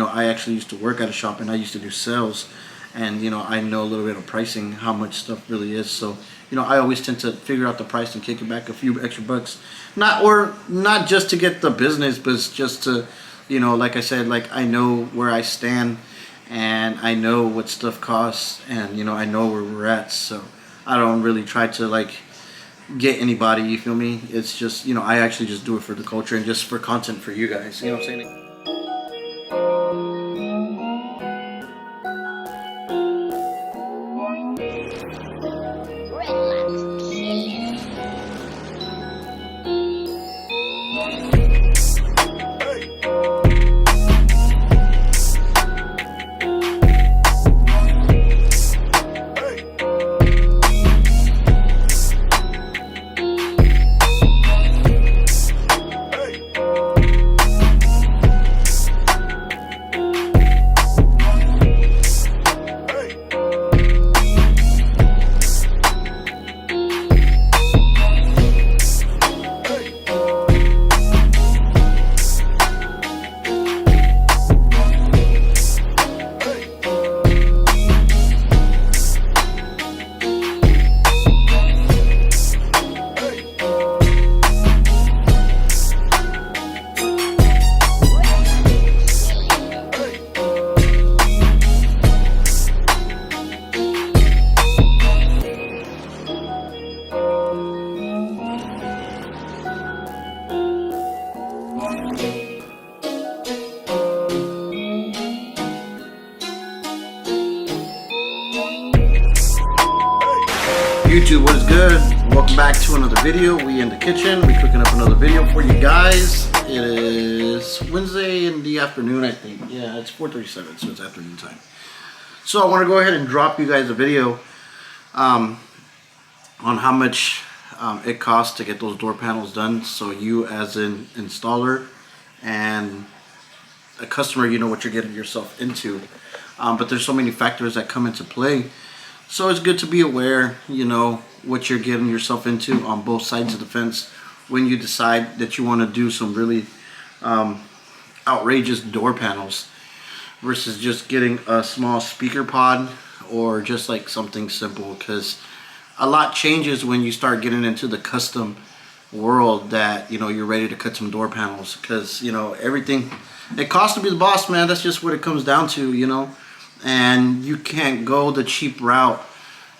I actually used to work at a shop and I used to do sales, and I know a little bit of pricing, how much stuff really is. So I always tend to figure out the price and kick it back a few extra bucks, not just to get the business, but it's just to, like I said, like I know where I stand, and I know what stuff costs, and I know where we're at. So I don't really try to like get anybody, you feel me? It's just, I actually just do it for the culture and just for content for you guys, you know what I'm saying? YouTube, what is good? Welcome back to another video. We in the kitchen. We cooking up another video for you guys. It is Wednesday in the afternoon, I think. Yeah, it's 4:37, so it's afternoon time. So I want to go ahead and drop you guys a video on how much it costs to get those door panels done. So you as an installer and a customer, you know what you're getting yourself into. But there's so many factors that come into play. So it's good to be aware, what you're getting yourself into on both sides of the fence when you decide that you want to do some really outrageous door panels versus just getting a small speaker pod or just like something simple, because a lot changes when you start getting into the custom world that you're ready to cut some door panels, because everything, it costs to be the boss, man. That's just what it comes down to, and you can't go the cheap route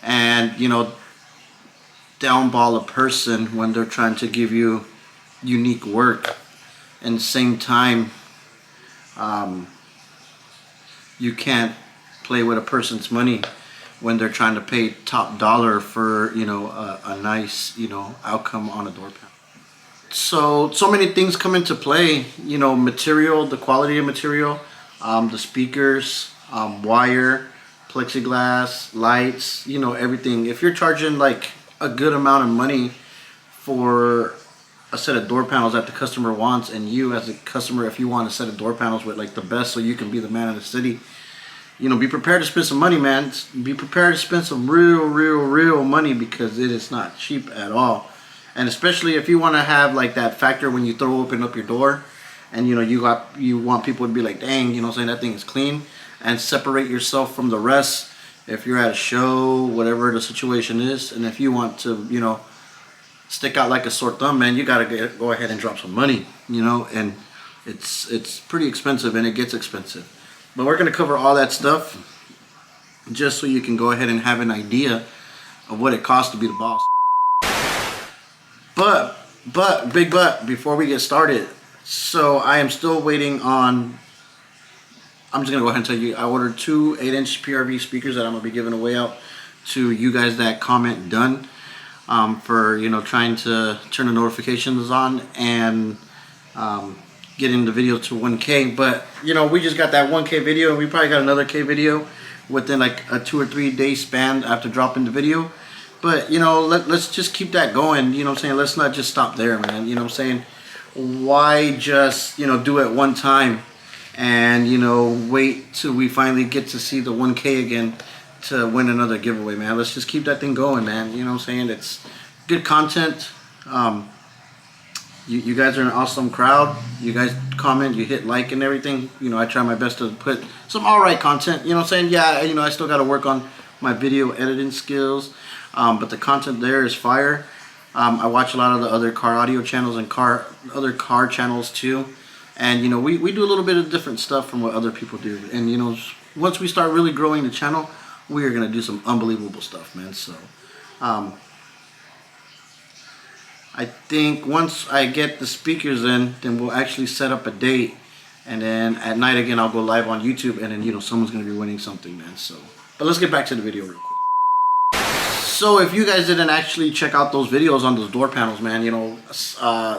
and downball a person when they're trying to give you unique work, and at the same time you can't play with a person's money when they're trying to pay top dollar for a nice outcome on a door panel. So many things come into play, material, the quality of material, the speakers, wire, plexiglass, lights, everything. If you're charging like a good amount of money for a set of door panels that the customer wants, and you as a customer, if you want a set of door panels with like the best so you can be the man of the city, be prepared to spend some money, man. Be prepared to spend some real money, because it is not cheap at all. And especially if you want to have like that factor when you open up your door, and you want people to be like, dang, saying that thing is clean, and separate yourself from the rest if you're at a show, whatever the situation is. And if you want to stick out like a sore thumb, man, you gotta go ahead and drop some money, and it's pretty expensive, and it gets expensive. But we're gonna cover all that stuff just so you can go ahead and have an idea of what it costs to be the boss. Big but before we get started, so I am still waiting on, I'm just gonna go ahead and tell you, I ordered two 8-inch PRV speakers that I'm gonna be giving away out to you guys that comment done, for trying to turn the notifications on and getting the video to 1K. But we just got that 1K video, and we probably got another K video within like a 2 or 3 day span after dropping the video. But let's just keep that going, let's not just stop there, man. Why just do it one time and wait till we finally get to see the 1K again to win another giveaway, man? Let's just keep that thing going, man. It's good content. You guys are an awesome crowd. You guys comment, you hit like and everything. You know, I try my best to put some alright content. You know what I'm saying? Yeah, you know, I still got to work on my video editing skills. But the content there is fire. I watch a lot of the other car audio channels and other car channels too. And, you know, we do a little bit of different stuff from what other people do. And, you know, once we start really growing the channel, we are going to do some unbelievable stuff, man. So, I think once I get the speakers in, then we'll actually set up a date. And then at night again, I'll go live on YouTube. And then, you know, someone's going to be winning something, man. So, but let's get back to the video real quick. So if you guys didn't actually check out those videos on those door panels, man, you know,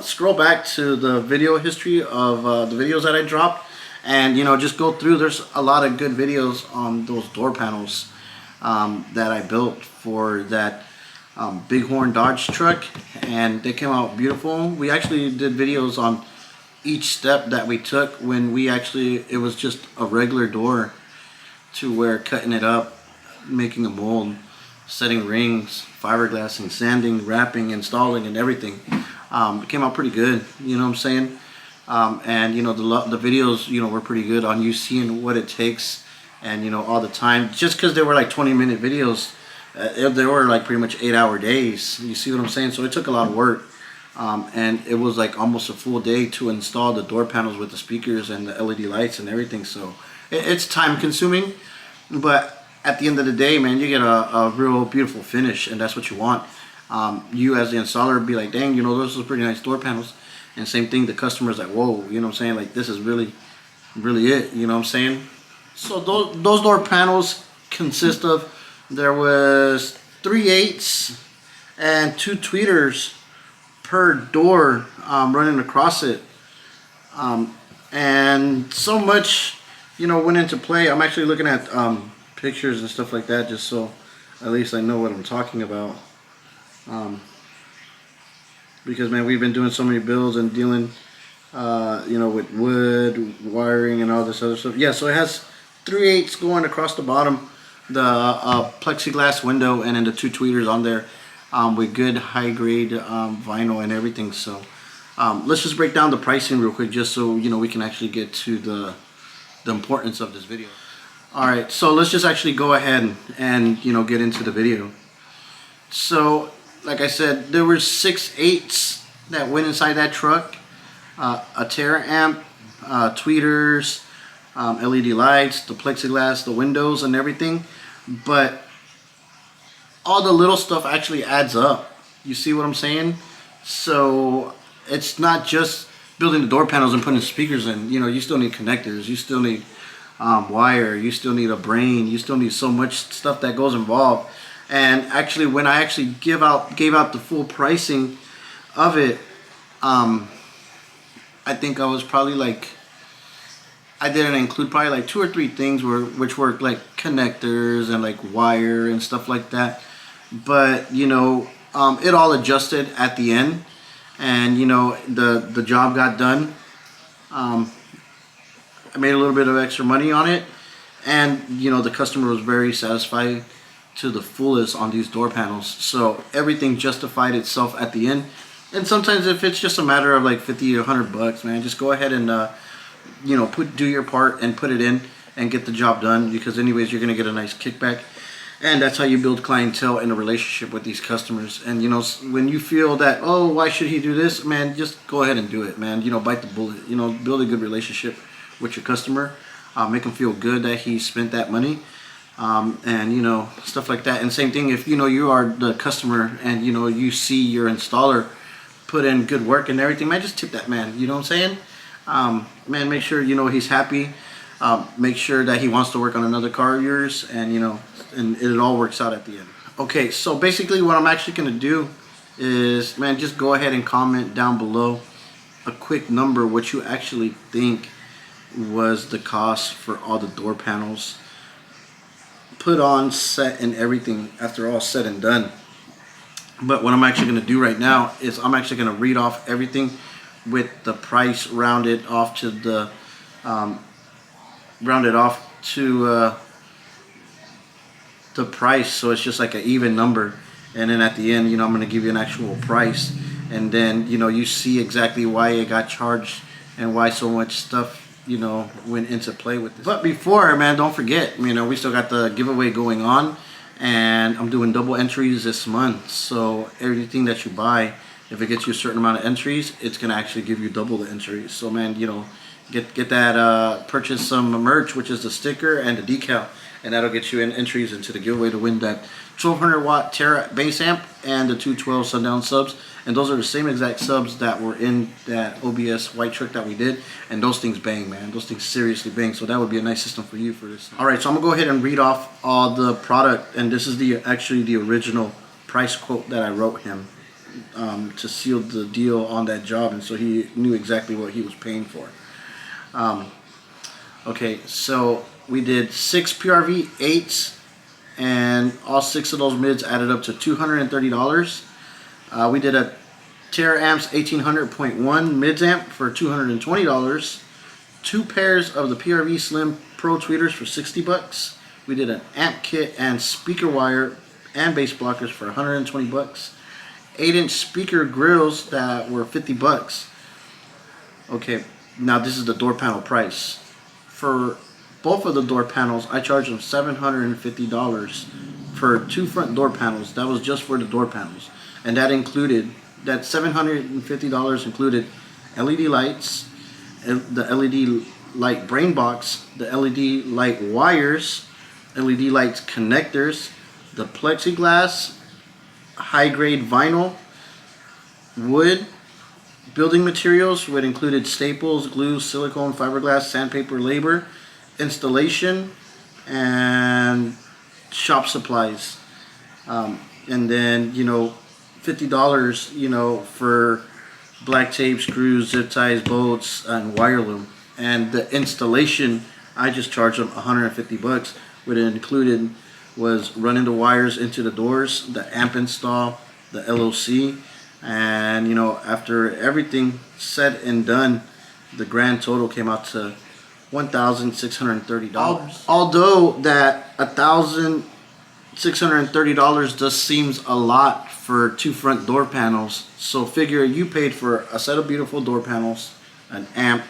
scroll back to the video history of the videos that I dropped. And, you know, just go through. There's a lot of good videos on those door panels that I built for that Bighorn Dodge truck, and they came out beautiful. We actually did videos on each step that we took when we actually, it was just a regular door to where cutting it up, making a mold, setting rings, fiberglassing, sanding, wrapping, installing, and everything. It came out pretty good, you know what I'm saying? And you know, the videos, you know, were pretty good on you seeing what it takes, and you know, all the time, just because they were like 20-minute videos. They were like pretty much 8-hour days. You see what I'm saying? So it took a lot of work. And it was like almost a full day to install the door panels with the speakers and the LED lights and everything. So it's time consuming. But at the end of the day, man, you get a real beautiful finish. And that's what you want. You as the installer be like, dang, you know, those are pretty nice door panels. And same thing, the customer's like, whoa, you know what I'm saying? Like, this is really it. You know what I'm saying? So those door panels consist of, there was 3/8 and 2 tweeters per door running across it, and so much, you know, went into play. I'm actually looking at pictures and stuff like that, just so at least I know what I'm talking about, because man, we've been doing so many builds and dealing you know, with wood wiring and all this other stuff. Yeah, so it has 3/8 going across the bottom, the plexiglass window, and then the 2 tweeters on there with good high grade vinyl and everything. So let's just break down the pricing real quick, just so you know we can actually get to the importance of this video. Alright, so let's just actually go ahead and you know, get into the video. So like I said, there were 6/8 that went inside that truck, a Terra amp, tweeters, LED lights, the plexiglass, the windows and everything. But all the little stuff actually adds up. You see what I'm saying? So it's not just building the door panels and putting speakers in. You know, you still need connectors, you still need wire, you still need a brain, you still need so much stuff that goes involved. And actually, when I actually gave out the full pricing of it, I think I was probably like, I didn't include probably like 2 or 3 things which were like connectors and like wire and stuff like that. But you know, it all adjusted at the end, and you know, the job got done. I made a little bit of extra money on it, and you know, the customer was very satisfied to the fullest on these door panels. So everything justified itself at the end. And sometimes if it's just a matter of like 50 or 100 bucks, man, just go ahead and you know, do your part and put it in and get the job done, because anyways, you're gonna get a nice kickback. And that's how you build clientele in a relationship with these customers. And you know, when you feel that, oh, why should he do this, man, just go ahead and do it, man. You know, bite the bullet. You know, build a good relationship with your customer, make him feel good that he spent that money, and you know, stuff like that. And same thing, if you know, you are the customer and you know, you see your installer put in good work and everything, man, just tip that man. You know what I'm saying? Man, make sure you know he's happy. Make sure that he wants to work on another car of yours, and you know, and it all works out at the end. Okay, so basically what I'm actually gonna do is, man, just go ahead and comment down below a quick number what you actually think was the cost for all the door panels put on, set, and everything after all said and done. But what I'm actually gonna do right now is I'm actually gonna read off everything with the price rounded off to the the price, so it's just like an even number. And then at the end, you know, I'm going to give you an actual price, and then you see exactly why it got charged and why so much stuff went into play with this. But before, man, don't forget, we still got the giveaway going on, and I'm doing double entries this month. So everything that you buy, if it gets you a certain amount of entries, it's gonna actually give you double the entries. So man, get that, purchase some merch, which is the sticker and the decal, and that'll get you in entries into the giveaway to win that 1200 watt Terra bass amp and the 212 sundown subs. And those are the same exact subs that were in that OBS white truck that we did, and those things bang, man. Those things seriously bang. So that would be a nice system for you for this. All right, so I'm gonna go ahead and read off all the product, and this is actually the original price quote that I wrote him to seal the deal on that job, and so he knew exactly what he was paying for. Okay, so we did 6 PRV 8s, and all 6 of those mids added up to $230. We did a Terra Amps 1800.1 mids amp for $220. 2 pairs of the PRV Slim Pro tweeters for $60. We did an amp kit and speaker wire and bass blockers for $120. 8-inch speaker grills that were $50. Okay, now this is the door panel price. For both of the door panels, I charged them $750 for 2 front door panels. That was just for the door panels. And that $750 included LED lights, the LED light brain box, the LED light wires, LED lights connectors, the plexiglass, high grade vinyl, wood, building materials, which included staples, glue, silicone, fiberglass, sandpaper, labor, installation, and shop supplies. And then $50 for black tape, screws, zip ties, bolts, and wire loom. And the installation, I just charged them $150. What it included was running the wires into the doors, the amp install, the LOC, and after everything said and done, the grand total came out to $1,630. Although that $1,630 just seems a lot for 2 front door panels. So figure you paid for a set of beautiful door panels, an amp,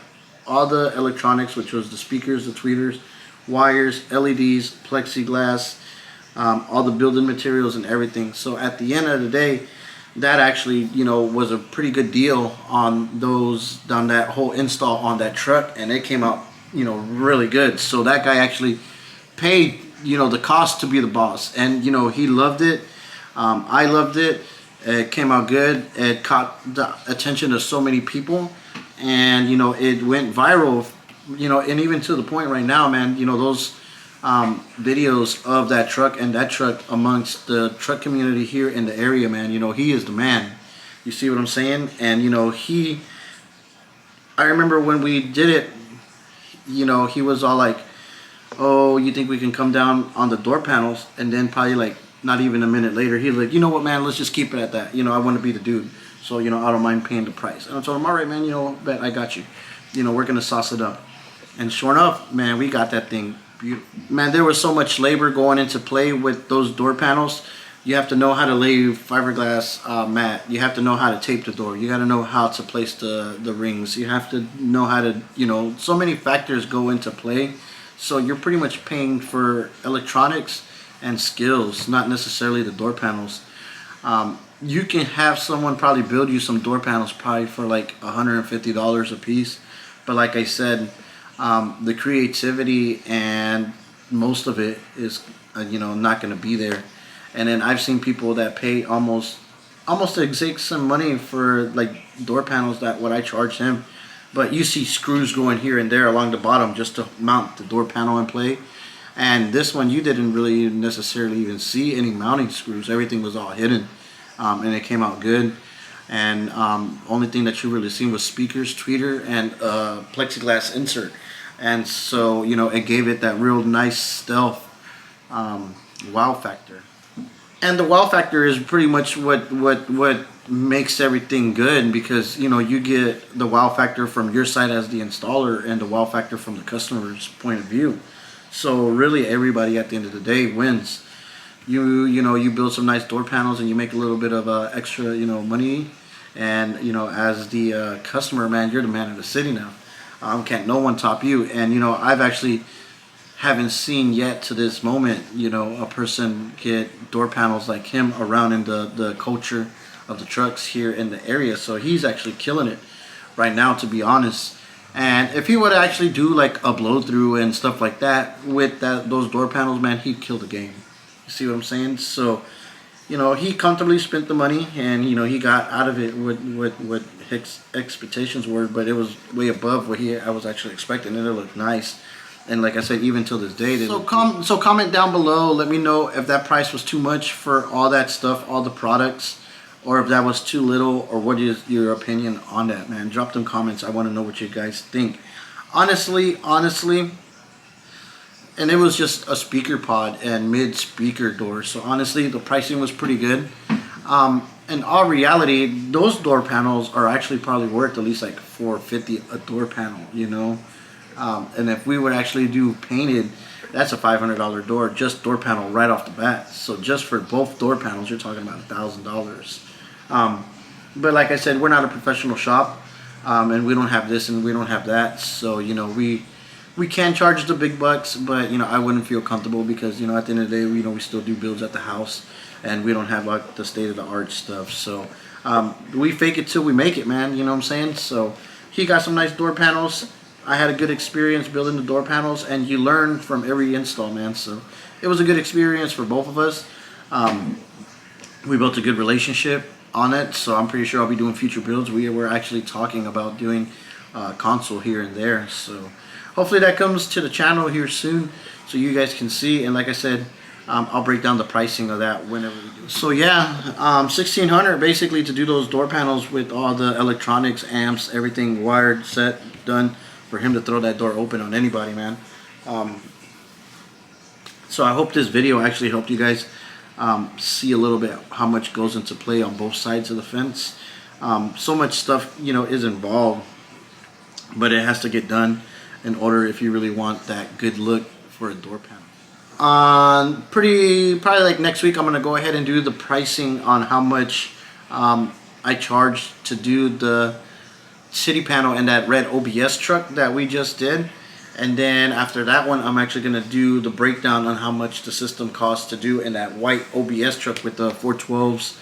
all the electronics, which was the speakers, the tweeters, wires, LEDs, plexiglass, all the building materials and everything. So at the end of the day, that actually was a pretty good deal on that whole install on that truck, and it came out really good. So that guy actually paid the cost to be the boss, and he loved it. I loved it. It came out good. It caught the attention of so many people, and it went viral, and even to the point right now, man, those videos of that truck amongst the truck community here in the area, man, he is the man. You see what I'm saying? And I remember when we did it, he was all like, oh, you think we can come down on the door panels? And then probably like not even a minute later, he was like, you know what, man, let's just keep it at that. I want to be the dude. So, I don't mind paying the price. And I told him, all right, man, bet I got you. We're going to sauce it up. And sure enough, man, we got that thing beautiful. Man, there was so much labor going into play with those door panels. You have to know how to lay fiberglass mat. You have to know how to tape the door. You got to know how to place the rings. You have to know how to, so many factors go into play. So you're pretty much paying for electronics and skills, not necessarily the door panels. You can have someone probably build you some door panels probably for like $150 a piece. But like I said, the creativity and most of it is, not going to be there. And then I've seen people that pay almost the exact same money for like door panels that what I charged him. But you see screws going here and there along the bottom just to mount the door panel in play. And this one, you didn't really necessarily even see any mounting screws. Everything was all hidden, and it came out good. And only thing that you really seen was speakers, tweeter, and plexiglass insert. And so, it gave it that real nice stealth wow factor. And the wow factor is pretty much what makes everything good, because you get the wow factor from your side as the installer and the wow factor from the customer's point of view. So really everybody at the end of the day wins. You build some nice door panels and you make a little bit of extra money, And as the customer, man, you're the man of the city now. Can't no one top you. And I've actually haven't seen yet to this moment, a person get door panels like him around in the culture of the trucks here in the area. So he's actually killing it right now, to be honest. And if he would actually do like a blow through and stuff like that with those door panels, man, he'd kill the game. You see what I'm saying? So, he comfortably spent the money, and he got out of it what his expectations were, but it was way above what I was actually expecting, and it looked nice. And like I said, even till this day, so comment down below. Let me know if that price was too much for all that stuff, all the products, or if that was too little, or what is your opinion on that, man? Drop them comments. I want to know what you guys think. Honestly, and it was just a speaker pod and mid speaker door. So honestly, the pricing was pretty good. In all reality, those door panels are actually probably worth at least like $450 a door panel, and if we would actually do painted, that's a $500 door, just door panel right off the bat. So just for both door panels, you're talking about $1,000. But like I said, we're not a professional shop, and we don't have this and we don't have that. So we can charge the big bucks, but I wouldn't feel comfortable because at the end of the day, we still do builds at the house, and we don't have like the state of the art stuff. So we fake it till we make it, man. You know what I'm saying? So he got some nice door panels. I had a good experience building the door panels, and you learn from every install, man. So it was a good experience for both of us. We built a good relationship on it, so I'm pretty sure I'll be doing future builds. We're actually talking about doing console here and there. So hopefully that comes to the channel here soon, so you guys can see. And like I said, I'll break down the pricing of that whenever we do. So yeah, $1,600 basically to do those door panels with all the electronics, amps, everything wired, set, done, for him to throw that door open on anybody, man. So I hope this video actually helped you guys see a little bit how much goes into play on both sides of the fence. So much stuff is involved, but it has to get done in order if you really want that good look for a door panel. Probably like next week, I'm gonna go ahead and do the pricing on how much I charge to do the city panel and that red OBS truck that we just did. And then after that one, I'm actually gonna do the breakdown on how much the system costs to do in that white OBS truck with the 412s,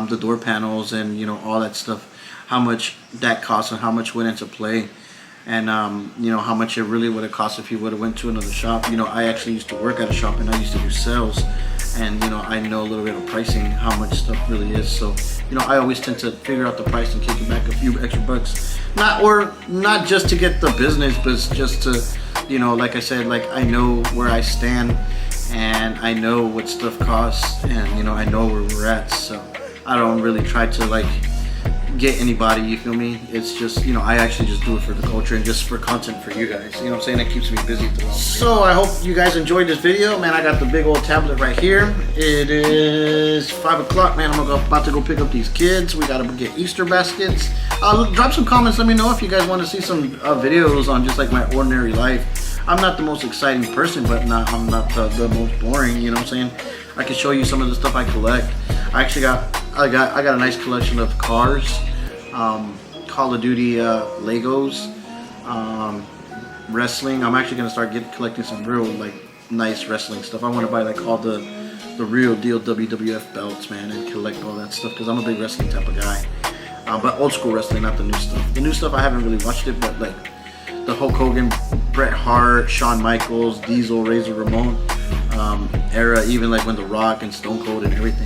the door panels, and all that stuff, how much that costs and how much went into play. And how much it really would have cost if you would have went to another shop. I actually used to work at a shop, and I used to do sales, and I know a little bit of pricing, how much stuff really is. So I always tend to figure out the price and kick it back a few extra bucks, not just to get the business, but just to like I said, like I know where I stand, and I know what stuff costs, and I know where we're at. So I don't really try to like get anybody, you feel me? It's just, I actually just do it for the culture and just for content for you guys. You know what I'm saying? It keeps me busy throughout. So I hope you guys enjoyed this video, man. I got the big old tablet right here. It is 5 o'clock, man. I'm about to go pick up these kids. We gotta get Easter baskets. Drop some comments. Let me know if you guys want to see some videos on just like my ordinary life. I'm not the most exciting person, but I'm not the most boring. You know what I'm saying? I can show you some of the stuff I collect. I actually got a nice collection of cars, Call of Duty Legos, wrestling. I'm actually gonna start collecting some real like nice wrestling stuff. I want to buy like all the real deal WWF belts, man, and collect all that stuff because I'm a big wrestling type of guy. But old school wrestling, not the new stuff. The new stuff I haven't really watched it, but like the Hulk Hogan, Bret Hart, Shawn Michaels, Diesel, Razor Ramon era, even like when The Rock and Stone Cold and everything,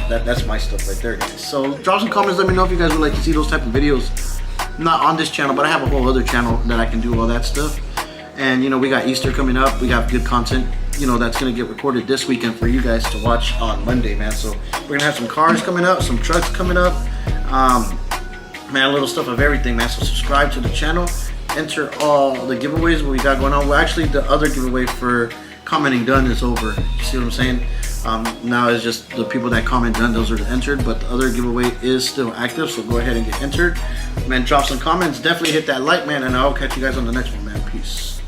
that's my stuff right there, guys. So drop some comments, let me know if you guys would like to see those type of videos. Not on this channel, but I have a whole other channel that I can do all that stuff. And we got Easter coming up, we got good content, that's gonna get recorded this weekend for you guys to watch on Monday, man. So we're gonna have some cars coming up, some trucks coming up, man, a little stuff of everything, man. So subscribe to the channel, enter all the giveaways we got going on. Well, actually the other giveaway for commenting done is over. You see what I'm saying? Now it's just the people that comment done, those are entered, but the other giveaway is still active, so go ahead and get entered. Man, drop some comments, definitely hit that like, man, and I'll catch you guys on the next one, man. Peace.